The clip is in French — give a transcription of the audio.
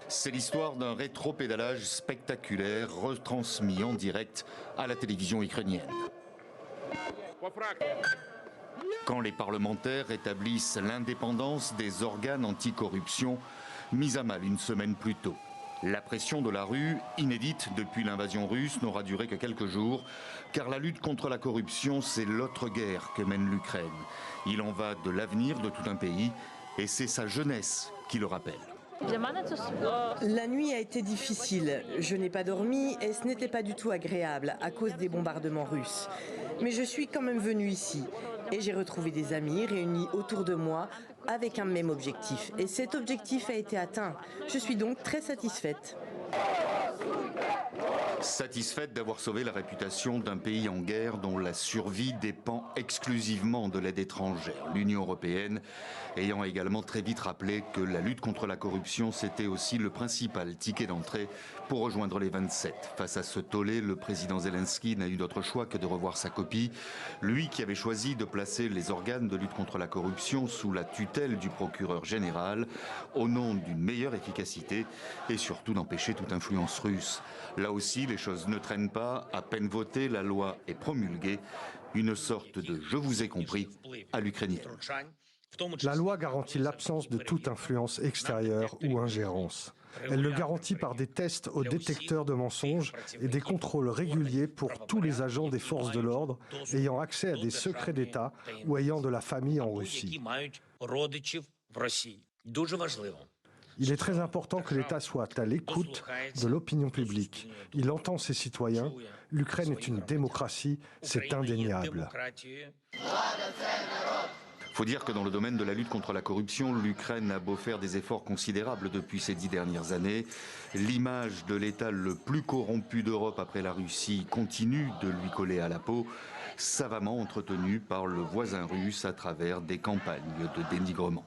C'est l'histoire d'un rétro-pédalage spectaculaire retransmis en direct à la télévision ukrainienne. Quand les parlementaires rétablissent l'indépendance des organes anticorruption mis à mal une semaine plus tôt. La pression de la rue, inédite depuis l'invasion russe, n'aura duré que quelques jours, car la lutte contre la corruption, c'est l'autre guerre que mène l'Ukraine. Il en va de l'avenir de tout un pays, et c'est sa jeunesse qui le rappelle. La nuit a été difficile. Je n'ai pas dormi et ce n'était pas du tout agréable à cause des bombardements russes. Mais je suis quand même venue ici et j'ai retrouvé des amis réunis autour de moi avec un même objectif. Et cet objectif a été atteint. Je suis donc très satisfaite. Satisfaite d'avoir sauvé la réputation d'un pays en guerre dont la survie dépend exclusivement de l'aide étrangère. L'Union européenne ayant également très vite rappelé que la lutte contre la corruption, c'était aussi le principal ticket d'entrée pour rejoindre les 27. Face à ce tollé, le président Zelensky n'a eu d'autre choix que de revoir sa copie. Lui qui avait choisi de placer les organes de lutte contre la corruption sous la tutelle du procureur général au nom d'une meilleure efficacité et surtout d'empêcher toute influence russe. Là aussi, les choses ne traînent pas. À peine votée, la loi est promulguée. Une sorte de « je vous ai compris » à l'ukrainien. La loi garantit l'absence de toute influence extérieure ou ingérence. Elle le garantit par des tests aux détecteurs de mensonges et des contrôles réguliers pour tous les agents des forces de l'ordre ayant accès à des secrets d'État ou ayant de la famille en Russie. Il est très important que l'État soit à l'écoute de l'opinion publique. Il entend ses citoyens. L'Ukraine est une démocratie, c'est indéniable. Il faut dire que dans le domaine de la lutte contre la corruption, l'Ukraine a beau faire des efforts considérables depuis ces 10 dernières années. L'image de l'État le plus corrompu d'Europe après la Russie continue de lui coller à la peau, savamment entretenue par le voisin russe à travers des campagnes de dénigrement.